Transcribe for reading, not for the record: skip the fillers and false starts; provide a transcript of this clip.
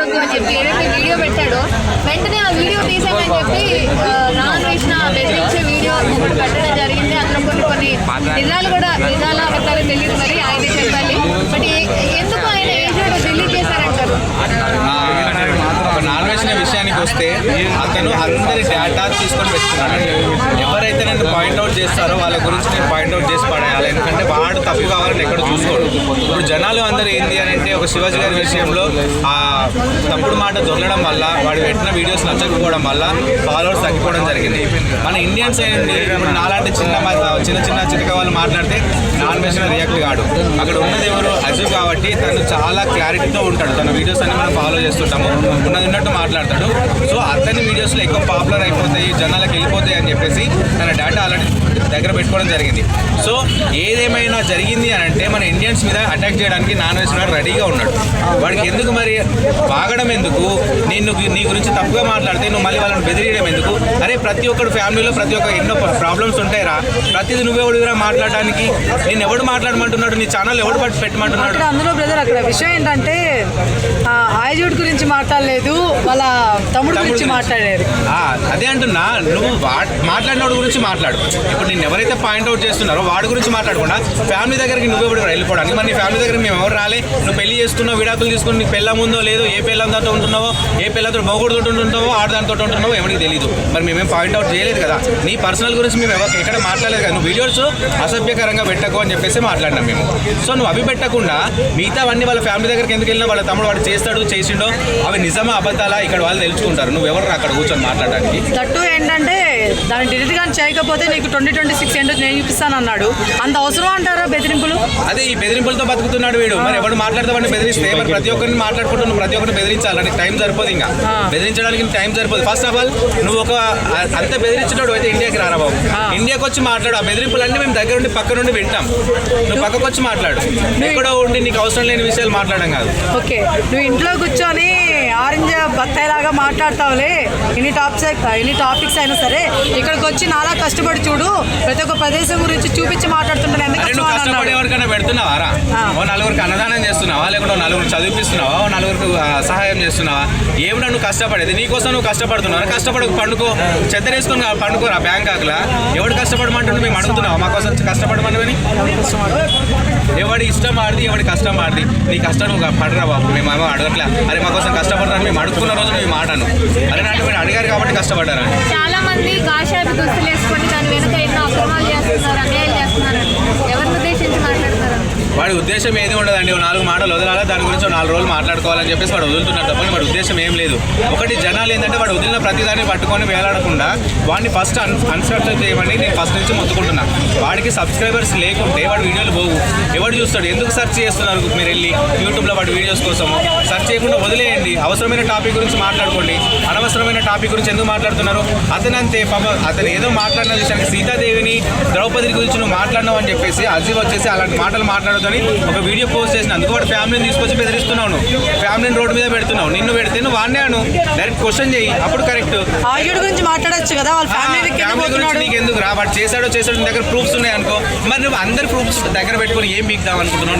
అని చెప్పి ఏదైతే వీడియో పెట్టాడో వెంటనే ఆ వీడియో తీసామని చెప్పి నాన్ వేసిన బెదిరించే వీడియో ఒకటి పెట్టడం జరిగింది. అందులో కొన్ని నిజాల అబద్ధాలు తెలియదు, మరి ఆయన చెప్పాలి. బట్ ఎందుకు ఆయన ఏజెంట్ డిలీట్ చేశారంటారు? నాన్ వేసిన విషయానికి వస్తే అతను అందరి డేటా తీసుకొని పెట్టుకున్నాడు. ఎవరైతే నన్ను పాయింట్అవుట్ చేస్తారో వాళ్ళ గురించి నేను పాయింట్అవుట్ చేసి పడేయాలి. ఎందుకంటే వాడు తప్పు కావాలని ఎక్కడ చూసుకోడు. ఇప్పుడు జనాలు అందరూ ఏంది అని అంటే ఒక శివాజీ గారి విషయంలో ఆ తప్పుడు మాట దొరకడం వల్ల వాడు పెట్టిన వీడియోస్ నచ్చకపోవడం వల్ల ఫాలోవర్స్ తగ్గిపోవడం జరిగింది. మన ఇండియన్స్ ఏంటి ఇప్పుడు నాలాంటి చిన్న చితక వాళ్ళు మాట్లాడితే నాన్ వేసిన రియాక్ట్ కాడు. అక్కడ ఉన్నది ఎవరు అజీబ్ కాబట్టి తను చాలా క్లారిటీతో ఉంటాడు. తన వీడియోస్ అన్ని మనం ఫాలో చేస్తుంటాము, ఉన్నట్టు మాట్లాడతాడు. సో అతని వీడియోస్లో ఎక్కువ పాపులర్ అయిపోతాయి, జనాలకు వెళ్ళిపోతాయి అని చెప్పేసి తన డేటా ఆల్రెడీ దగ్గర పెట్టుకోవడం జరిగింది. సో ఏదేమైనా జరిగింది అని అంటే మన ఇండియన్స్ మీద అటాక్ చేయడానికి నాన్ వేసిన వాడు రెడీగా ఉన్నాడు. వాడికి ఎందుకు మరి వాగడం ఎందుకు? నీ గురించి తప్పుగా మాట్లాడితే నువ్వు మళ్ళీ వాళ్ళని బెదిరియడం ఎందుకు? అరే ప్రతి ఒక్కడు ఫ్యామిలీలో ప్రతి ఒక్క ఎన్నో ప్రాబ్లమ్స్ ఉంటాయిరా, ప్రతిదీ నువ్వెవడురా మాట్లాడడానికి? నేను ఎవడు మాట్లాడమంటున్నాడు? నీ ఛానల్ ఎవడు పట్టి పెట్టమంటున్నాడు? అందులో బ్రదర్ అక్కడ విషయం ఏంటంటే ఆయుజుడ్ గురించి మాట్లాడలేదు, వాళ్ళ తమ్ముడు గురించి మాట్లాడారు. అదే అంటున్నా, నువ్వు మాట్లాడినోడు గురించి మాట్లాడు. ఇప్పుడు నేను ఎవరైతే పాయింట్అవుట్ చేస్తున్నారో వాడి గురించి మాట్లాడకుండా ఫ్యామిలీ దగ్గరికి నువ్వెవడు వెళ్ళిపోవడానికి? మరి నీ ఫ్యామిలీ దగ్గర మేము ఎవరు రాలే? నువ్వు పెళ్లి చేస్తున్నావు, విడాకులు తీసుకుని నీకు పెళ్ళం ఉందో లేదో, ఏ పెళ్ళంతో ఉంటున్నావో, ఏ పెళ్ళతో మొగుడుతో ఉంటున్నావో, ఆడదానితో ఉంటున్నావో ఎవరికి తెలియదు. మరి మేమేం పాయింట్అవుట్ చేయలేదు కదా. నీ పర్సనల్ గురించి మేము ఎక్కడ మాట్లాడలేదు కదా. నువ్వు వీడియోస్ అసభ్యకరంగా పెట్టకు అని చెప్పేసి మాట్లాడినాం మేము. సో నువ్వు అవి పెట్టకుండా మిగతావన్నీ వాళ్ళ ఫ్యామిలీ దగ్గరికి ఎందుకు వెళ్ళినా, వాళ్ళ తమ్ముడు వాడు చేస్తాడు చేసిండో అవి నిజమా అబద్ధాలా ఇక్కడ వాళ్ళు తెలుసుకుంటారు. నువ్వెవరు అక్కడ కూర్చొని మాట్లాడడానికి? తట్టు ఏంటంటే దాన్ని డిలీట్ కానీ చేయకపోతే నీకు 2026 ఏంటో నేను చూపిస్తాను అన్నాడు. అంత అవసరం అంటారా బెదిరింపులు? అదే ఈ బెదిరింపులతో బతుకుతున్నాడు వీడు. మరి ఎవరు మాట్లాడితే వాడిని బెదిరిస్తే మరి ప్రతి ఒక్కరిని మాట్లాడుకుంటూ ప్రతి ఒక్కరిని బెదిరించాలని టైం సరిపోదు. ఇంకా బెదిరించడానికి టైం సరిపోదు. ఫస్ట్ ఆఫ్ ఆల్ నువ్వు ఒక అంత బెదిరించినోడు అయితే ఇండియాకి రారా బాబు. ఇండియాకి వచ్చి మాట్లాడు. ఆ బెదిరింపులన్నీ మేము దగ్గర నుండి పక్క నుండి వింటాం. నువ్వు పక్కకు వచ్చి మాట్లాడు. ఎక్కడో ఉండి నీకు అవసరం లేని విషయాలు మాట్లాడడం కాదు. ఓకే, నువ్వు ఇంట్లో కూర్చొని ఆరెంజ్ బత్తాయిలాగా మాట్లాడతావులే, ఎన్ని టాపిక్స్ అయినా సరే ఇక్కడికి వచ్చి నాలా కష్టపడి చూడు, ప్రతి ఒక్క ప్రదేశం గురించి చూపించి మాట్లాడుతుంటాను. నువ్వు కష్టపడి ఎవరికైనా పెడుతున్నావా రా? ఓ నలుగురికి అన్నదానం చేస్తున్నావా, లేకుంటే నలుగురు చదివిస్తున్నావా, నలుగురికి సహాయం చేస్తున్నావా? ఏమిటో నువ్వు కష్టపడేది? నీకోసం నువ్వు కష్టపడుతున్నావు. కష్టపడకు, పండుకో, చెద్దరేసుకొని పండుకోరా బ్యాంకాక్లా. ఎవడు కష్టపడమంటుండే మేము అడుగుతున్నావా? మా కోసం కష్టపడమని. ఎవడి ఇష్టం ఆడిది, ఎవడి కష్టం ఆడిది. నీ కష్టం నువ్వు పడరా బాబు, మేము అడగట్లే. అరే మా కోసం కష్టపడరా మేము అడుగుకున్న రోజు నువ్వు మాటాను. అరే నాకు మీరు అడిగారు కాబట్టి కష్టపడ్డారా? చాలా మంది కాషాయపు దుస్తులు వేసుకొని దాని వెనుక ఎన్నో అక్రమాలు చేస్తున్నారు, అన్యాయాలు చేస్తున్నారు. ఎవరిని ఉద్దేశించి మాట్లాడుతున్నారు? వాడి ఉద్దేశం ఏది ఉండదండి. 4 మాటలు వదలాలి, దాని గురించి 4 రోజులు మాట్లాడుకోవాలని చెప్పేసి వాడు వదులుతున్నారు తప్ప వాడి ఉద్దేశం ఏం లేదు. ఒకటి జనాలు ఏంటంటే వాడు వదిలిన ప్రతిదాన్ని పట్టుకొని వేలాడకుండా వాడిని ఫస్ట్ అన్సబ్స్క్రైబ్ చేయమని నేను ఫస్ట్ నుంచి మొత్తుకుంటున్నా. వాడికి సబ్స్క్రైబర్స్ లేకుంటే వాడు వీడియోలు పోవు. ఎవడు చూస్తాడు? ఎందుకు సెర్చ్ చేస్తున్నారు మీరు వెళ్ళి యూట్యూబ్లో వాడి వీడియోస్ కోసము? సెర్చ్ చేయకుండా వదిలేయండి. అవసరమైన టాపిక్ గురించి మాట్లాడుకోండి. అనవసరమైన టాపిక్ గురించి ఎందుకు మాట్లాడుతున్నారు? అతనంతే అతను ఏదో మాట్లాడిన విషయానికి సీతాదేవిని ద్రౌపది గురించి నువ్వు మాట్లాడినావు అని చెప్పేసి అజీబ్ వచ్చేసి అలాంటి మాటలు మాట్లాడొద్దని ఒక వీడియో పోస్ట్ చేసిన. అందుకు వాడు ఫ్యామిలీని తీసుకొచ్చి బెదిరిస్తున్నావు. ఫ్యామిలీని రోడ్డు మీద పెడుతున్నావు. నిన్ను పెడితే నువ్వు వాడినాను డైరెక్ట్ క్వశ్చన్ చేయి, అప్పుడు కరెక్ట్. ఆయుడు గురించి మాట్లాడచ్చు కదా, వాళ్ళ ఫ్యామిలీ గురించి నీకు ఎందుకు రా? వాడు చేశాడో నీ దగ్గర ప్రూఫ్స్ ఉన్నాయి అనుకో, మరి నువ్వు అందరి ప్రూఫ్స్ దగ్గర పెట్టుకుని ఏం బీక్దాం అనుకుంటున్నావు?